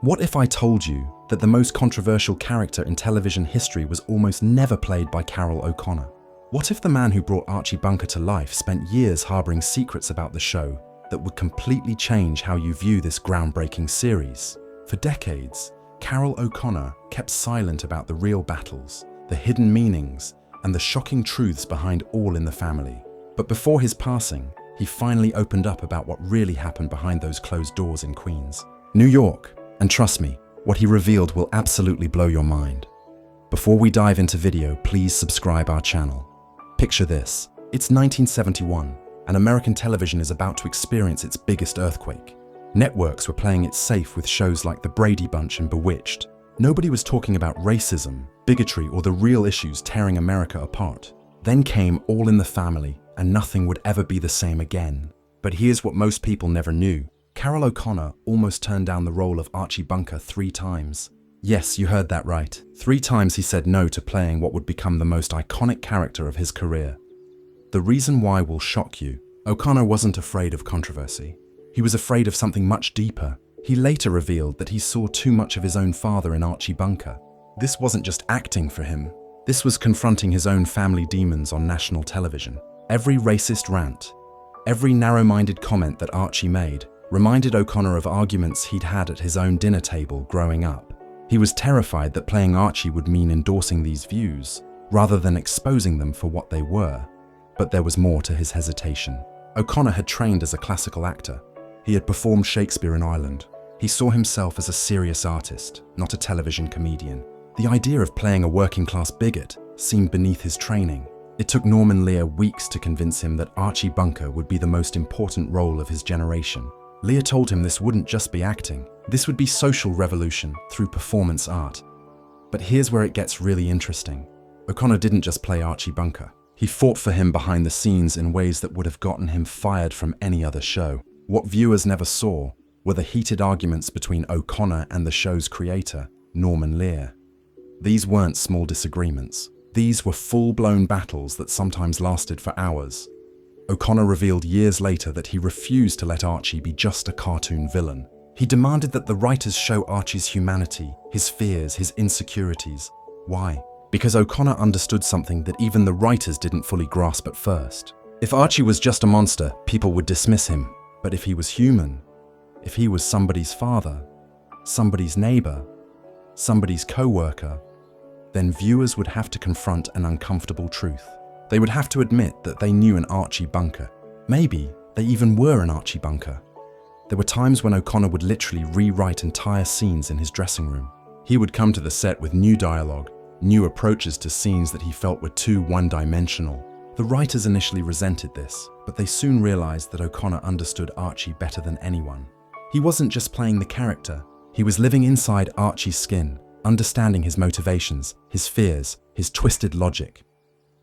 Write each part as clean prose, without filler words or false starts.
What if I told you that the most controversial character in television history was almost never played by Carroll O'Connor? What if the man who brought Archie Bunker to life spent years harboring secrets about the show that would completely change how you view this groundbreaking series? For decades, Carroll O'Connor kept silent about the real battles, the hidden meanings, and the shocking truths behind All in the Family. But before his passing, he finally opened up about what really happened behind those closed doors in Queens, New York. And trust me, what he revealed will absolutely blow your mind. Before we dive into video, please subscribe our channel. Picture this. It's 1971, and American television is about to experience its biggest earthquake. Networks were playing it safe with shows like The Brady Bunch and Bewitched. Nobody was talking about racism, bigotry, or the real issues tearing America apart. Then came All in the Family, and nothing would ever be the same again. But here's what most people never knew. Carroll O'Connor almost turned down the role of Archie Bunker 3 times. Yes, you heard that right. 3 times he said no to playing what would become the most iconic character of his career. The reason why will shock you. O'Connor wasn't afraid of controversy. He was afraid of something much deeper. He later revealed that he saw too much of his own father in Archie Bunker. This wasn't just acting for him. This was confronting his own family demons on national television. Every racist rant, every narrow-minded comment that Archie made, reminded O'Connor of arguments he'd had at his own dinner table growing up. He was terrified that playing Archie would mean endorsing these views, rather than exposing them for what they were. But there was more to his hesitation. O'Connor had trained as a classical actor. He had performed Shakespeare in Ireland. He saw himself as a serious artist, not a television comedian. The idea of playing a working-class bigot seemed beneath his training. It took Norman Lear weeks to convince him that Archie Bunker would be the most important role of his generation. Lear told him this wouldn't just be acting. This would be social revolution through performance art. But here's where it gets really interesting. O'Connor didn't just play Archie Bunker. He fought for him behind the scenes in ways that would have gotten him fired from any other show. What viewers never saw were the heated arguments between O'Connor and the show's creator, Norman Lear. These weren't small disagreements. These were full-blown battles that sometimes lasted for hours. O'Connor revealed years later that he refused to let Archie be just a cartoon villain. He demanded that the writers show Archie's humanity, his fears, his insecurities. Why? Because O'Connor understood something that even the writers didn't fully grasp at first. If Archie was just a monster, people would dismiss him. But if he was human, if he was somebody's father, somebody's neighbor, somebody's co-worker, then viewers would have to confront an uncomfortable truth. They would have to admit that they knew an Archie Bunker. Maybe they even were an Archie Bunker. There were times when O'Connor would literally rewrite entire scenes in his dressing room. He would come to the set with new dialogue, new approaches to scenes that he felt were too one-dimensional. The writers initially resented this, but they soon realized that O'Connor understood Archie better than anyone. He wasn't just playing the character, he was living inside Archie's skin, understanding his motivations, his fears, his twisted logic.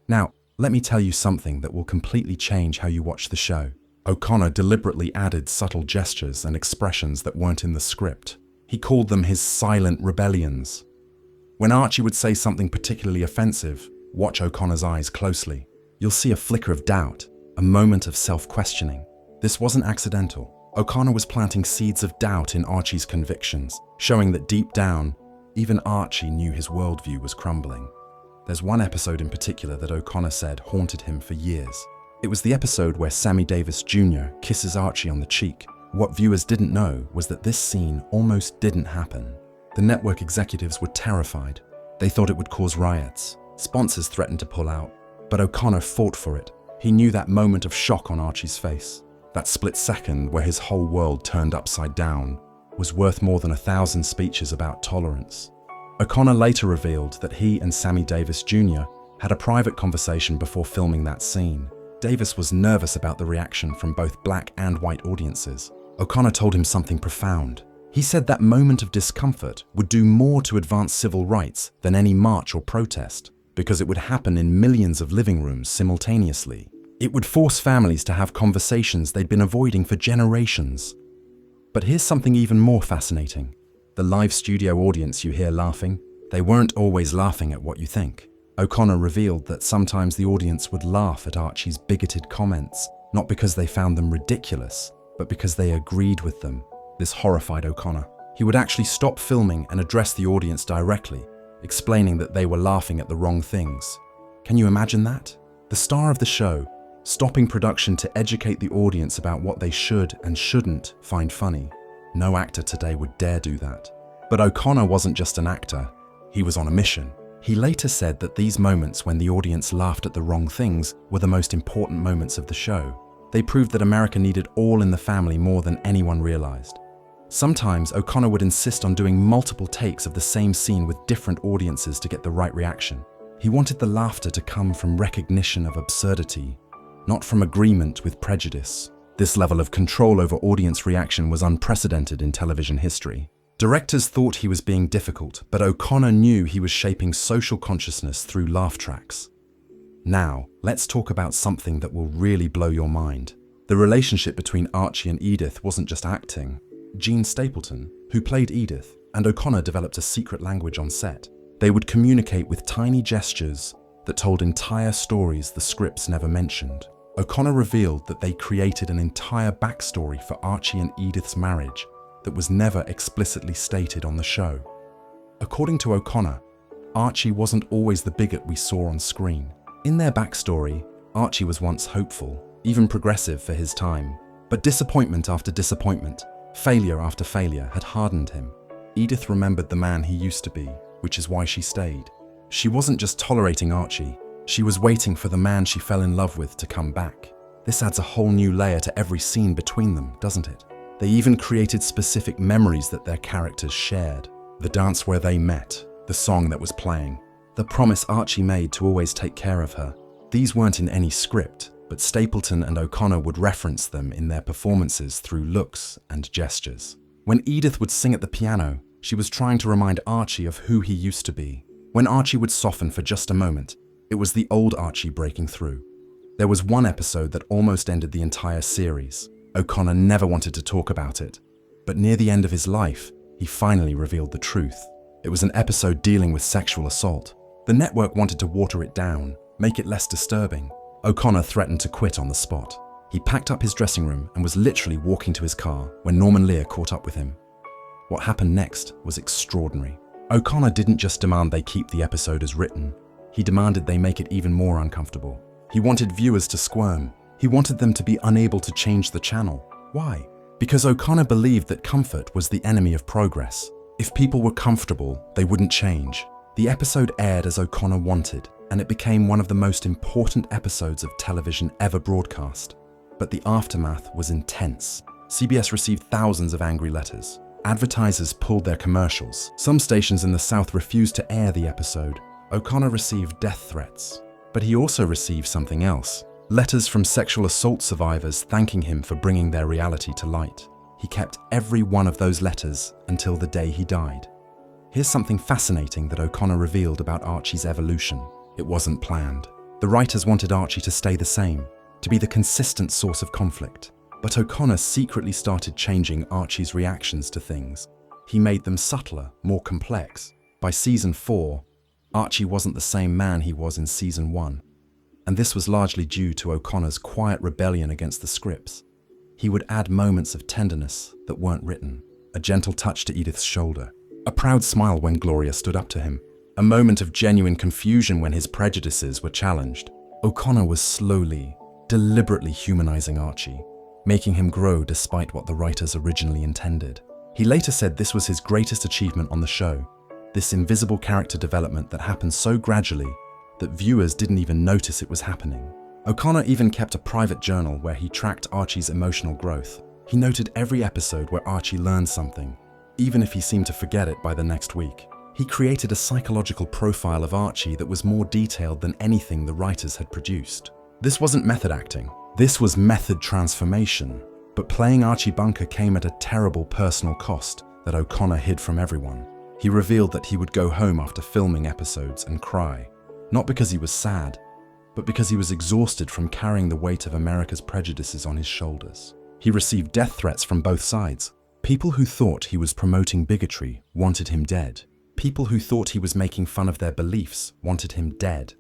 Now, let me tell you something that will completely change how you watch the show. O'Connor deliberately added subtle gestures and expressions that weren't in the script. He called them his silent rebellions. When Archie would say something particularly offensive, watch O'Connor's eyes closely. You'll see a flicker of doubt, a moment of self-questioning. This wasn't accidental. O'Connor was planting seeds of doubt in Archie's convictions, showing that deep down, even Archie knew his worldview was crumbling. There's one episode in particular that O'Connor said haunted him for years. It was the episode where Sammy Davis Jr. kisses Archie on the cheek. What viewers didn't know was that this scene almost didn't happen. The network executives were terrified. They thought it would cause riots. Sponsors threatened to pull out. But O'Connor fought for it. He knew that moment of shock on Archie's face, that split second where his whole world turned upside down, was worth more than 1,000 speeches about tolerance. O'Connor later revealed that he and Sammy Davis Jr. had a private conversation before filming that scene. Davis was nervous about the reaction from both black and white audiences. O'Connor told him something profound. He said that moment of discomfort would do more to advance civil rights than any march or protest, because it would happen in millions of living rooms simultaneously. It would force families to have conversations they'd been avoiding for generations. But here's something even more fascinating. The live studio audience you hear laughing, they weren't always laughing at what you think. O'Connor revealed that sometimes the audience would laugh at Archie's bigoted comments, not because they found them ridiculous, but because they agreed with them. This horrified O'Connor. He would actually stop filming and address the audience directly, explaining that they were laughing at the wrong things. Can you imagine that? The star of the show, stopping production to educate the audience about what they should and shouldn't find funny. No actor today would dare do that. But O'Connor wasn't just an actor, he was on a mission. He later said that these moments when the audience laughed at the wrong things were the most important moments of the show. They proved that America needed all in the family more than anyone realized. Sometimes O'Connor would insist on doing multiple takes of the same scene with different audiences to get the right reaction. He wanted the laughter to come from recognition of absurdity, not from agreement with prejudice. This level of control over audience reaction was unprecedented in television history. Directors thought he was being difficult, but O'Connor knew he was shaping social consciousness through laugh tracks. Now, let's talk about something that will really blow your mind. The relationship between Archie and Edith wasn't just acting. Gene Stapleton, who played Edith, and O'Connor developed a secret language on set. They would communicate with tiny gestures that told entire stories the scripts never mentioned. O'Connor revealed that they created an entire backstory for Archie and Edith's marriage that was never explicitly stated on the show. According to O'Connor, Archie wasn't always the bigot we saw on screen. In their backstory, Archie was once hopeful, even progressive for his time. But disappointment after disappointment, failure after failure had hardened him. Edith remembered the man he used to be, which is why she stayed. She wasn't just tolerating Archie, she was waiting for the man she fell in love with to come back. This adds a whole new layer to every scene between them, doesn't it? They even created specific memories that their characters shared. The dance where they met, the song that was playing, the promise Archie made to always take care of her. These weren't in any script, but Stapleton and O'Connor would reference them in their performances through looks and gestures. When Edith would sing at the piano, she was trying to remind Archie of who he used to be. When Archie would soften for just a moment, it was the old Archie breaking through. There was one episode that almost ended the entire series. O'Connor never wanted to talk about it, but near the end of his life, he finally revealed the truth. It was an episode dealing with sexual assault. The network wanted to water it down, make it less disturbing. O'Connor threatened to quit on the spot. He packed up his dressing room and was literally walking to his car when Norman Lear caught up with him. What happened next was extraordinary. O'Connor didn't just demand they keep the episode as written. He demanded they make it even more uncomfortable. He wanted viewers to squirm. He wanted them to be unable to change the channel. Why? Because O'Connor believed that comfort was the enemy of progress. If people were comfortable, they wouldn't change. The episode aired as O'Connor wanted, and it became one of the most important episodes of television ever broadcast. But the aftermath was intense. CBS received thousands of angry letters. Advertisers pulled their commercials. Some stations in the South refused to air the episode. O'Connor received death threats. But he also received something else. Letters from sexual assault survivors thanking him for bringing their reality to light. He kept every one of those letters until the day he died. Here's something fascinating that O'Connor revealed about Archie's evolution. It wasn't planned. The writers wanted Archie to stay the same, to be the consistent source of conflict. But O'Connor secretly started changing Archie's reactions to things. He made them subtler, more complex. By season 4, Archie wasn't the same man he was in season 1. And this was largely due to O'Connor's quiet rebellion against the scripts. He would add moments of tenderness that weren't written, a gentle touch to Edith's shoulder, a proud smile when Gloria stood up to him, a moment of genuine confusion when his prejudices were challenged. O'Connor was slowly, deliberately humanizing Archie, making him grow despite what the writers originally intended. He later said this was his greatest achievement on the show, this invisible character development that happened so gradually that viewers didn't even notice it was happening. O'Connor even kept a private journal where he tracked Archie's emotional growth. He noted every episode where Archie learned something, even if he seemed to forget it by the next week. He created a psychological profile of Archie that was more detailed than anything the writers had produced. This wasn't method acting, this was method transformation. But playing Archie Bunker came at a terrible personal cost that O'Connor hid from everyone. He revealed that he would go home after filming episodes and cry. Not because he was sad, but because he was exhausted from carrying the weight of America's prejudices on his shoulders. He received death threats from both sides. People who thought he was promoting bigotry wanted him dead. People who thought he was making fun of their beliefs wanted him dead.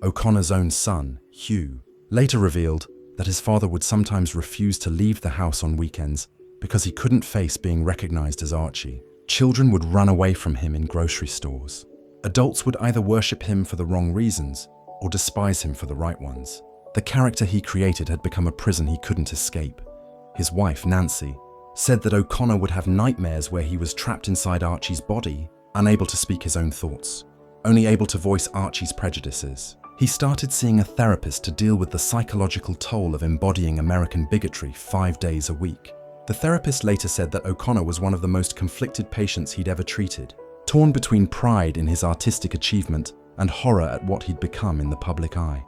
O'Connor's own son, Hugh, later revealed that his father would sometimes refuse to leave the house on weekends because he couldn't face being recognized as Archie. Children would run away from him in grocery stores. Adults would either worship him for the wrong reasons or despise him for the right ones. The character he created had become a prison he couldn't escape. His wife, Nancy, said that O'Connor would have nightmares where he was trapped inside Archie's body, unable to speak his own thoughts, only able to voice Archie's prejudices. He started seeing a therapist to deal with the psychological toll of embodying American bigotry 5 days a week. The therapist later said that O'Connor was one of the most conflicted patients he'd ever treated, torn between pride in his artistic achievement and horror at what he'd become in the public eye.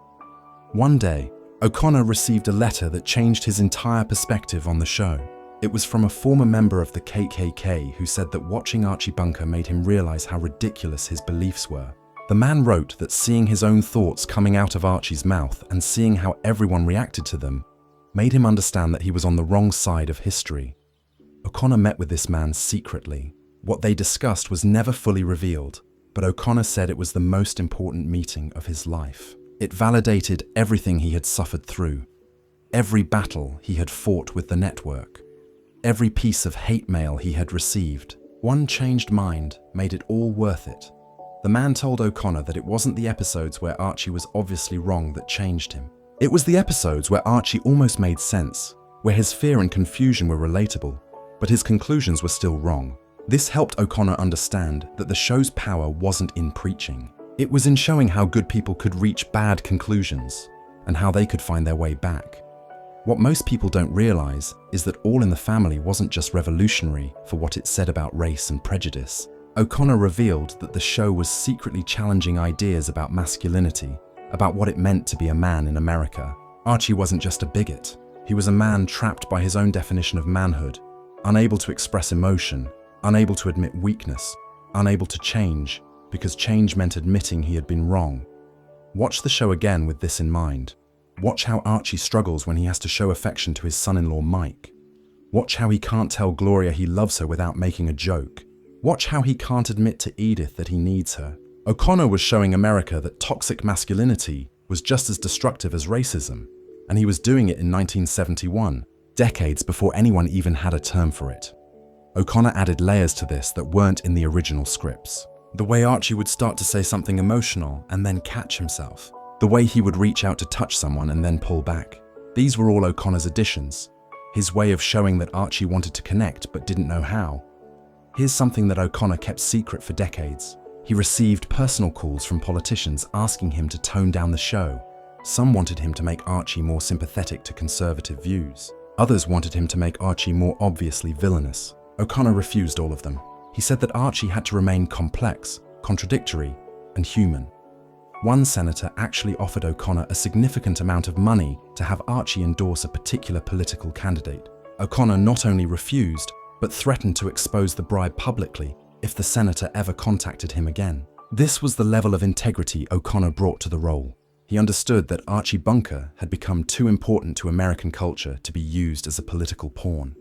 One day, O'Connor received a letter that changed his entire perspective on the show. It was from a former member of the KKK who said that watching Archie Bunker made him realize how ridiculous his beliefs were. The man wrote that seeing his own thoughts coming out of Archie's mouth and seeing how everyone reacted to them made him understand that he was on the wrong side of history. O'Connor met with this man secretly. What they discussed was never fully revealed, but O'Connor said it was the most important meeting of his life. It validated everything he had suffered through, every battle he had fought with the network, every piece of hate mail he had received. One changed mind made it all worth it. The man told O'Connor that it wasn't the episodes where Archie was obviously wrong that changed him. It was the episodes where Archie almost made sense, where his fear and confusion were relatable, but his conclusions were still wrong. This helped O'Connor understand that the show's power wasn't in preaching. It was in showing how good people could reach bad conclusions and how they could find their way back. What most people don't realize is that All in the Family wasn't just revolutionary for what it said about race and prejudice. O'Connor revealed that the show was secretly challenging ideas about masculinity, about what it meant to be a man in America. Archie wasn't just a bigot. He was a man trapped by his own definition of manhood, unable to express emotion, unable to admit weakness, unable to change, because change meant admitting he had been wrong. Watch the show again with this in mind. Watch how Archie struggles when he has to show affection to his son-in-law Mike. Watch how he can't tell Gloria he loves her without making a joke. Watch how he can't admit to Edith that he needs her. O'Connor was showing America that toxic masculinity was just as destructive as racism, and he was doing it in 1971, decades before anyone even had a term for it. O'Connor added layers to this that weren't in the original scripts. The way Archie would start to say something emotional and then catch himself. The way he would reach out to touch someone and then pull back. These were all O'Connor's additions. His way of showing that Archie wanted to connect but didn't know how. Here's something that O'Connor kept secret for decades. He received personal calls from politicians asking him to tone down the show. Some wanted him to make Archie more sympathetic to conservative views. Others wanted him to make Archie more obviously villainous. O'Connor refused all of them. He said that Archie had to remain complex, contradictory, and human. One senator actually offered O'Connor a significant amount of money to have Archie endorse a particular political candidate. O'Connor not only refused, but threatened to expose the bribe publicly if the senator ever contacted him again. This was the level of integrity O'Connor brought to the role. He understood that Archie Bunker had become too important to American culture to be used as a political pawn.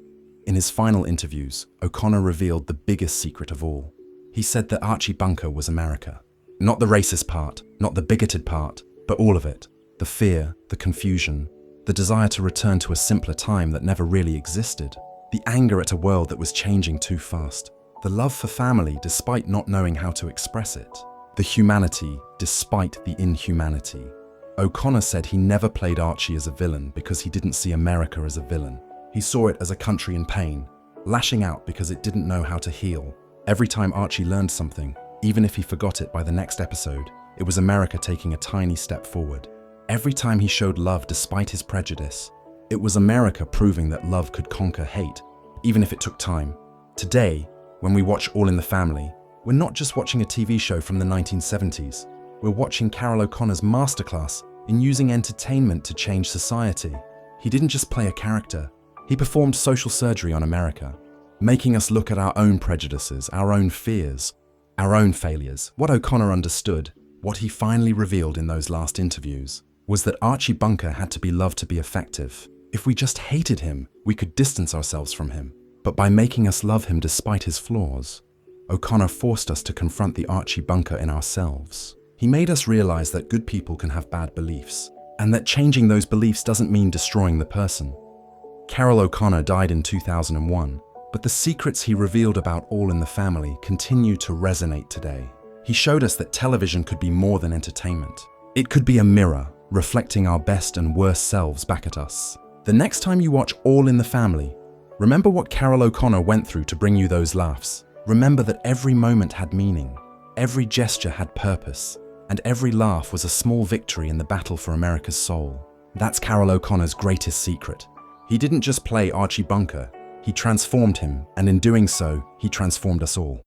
In his final interviews, O'Connor revealed the biggest secret of all. He said that Archie Bunker was America. Not the racist part, not the bigoted part, but all of it. The fear, the confusion, the desire to return to a simpler time that never really existed. The anger at a world that was changing too fast. The love for family despite not knowing how to express it. The humanity despite the inhumanity. O'Connor said he never played Archie as a villain because he didn't see America as a villain. He saw it as a country in pain, lashing out because it didn't know how to heal. Every time Archie learned something, even if he forgot it by the next episode, it was America taking a tiny step forward. Every time he showed love despite his prejudice, it was America proving that love could conquer hate, even if it took time. Today, when we watch All in the Family, we're not just watching a TV show from the 1970s. We're watching Carroll O'Connor's masterclass in using entertainment to change society. He didn't just play a character, he performed social surgery on America, making us look at our own prejudices, our own fears, our own failures. What O'Connor understood, what he finally revealed in those last interviews, was that Archie Bunker had to be loved to be effective. If we just hated him, we could distance ourselves from him. But by making us love him despite his flaws, O'Connor forced us to confront the Archie Bunker in ourselves. He made us realize that good people can have bad beliefs, and that changing those beliefs doesn't mean destroying the person. Carroll O'Connor died in 2001, but the secrets he revealed about All in the Family continue to resonate today. He showed us that television could be more than entertainment. It could be a mirror, reflecting our best and worst selves back at us. The next time you watch All in the Family, remember what Carroll O'Connor went through to bring you those laughs. Remember that every moment had meaning, every gesture had purpose, and every laugh was a small victory in the battle for America's soul. That's Carroll O'Connor's greatest secret. He didn't just play Archie Bunker, he transformed him, and in doing so, he transformed us all.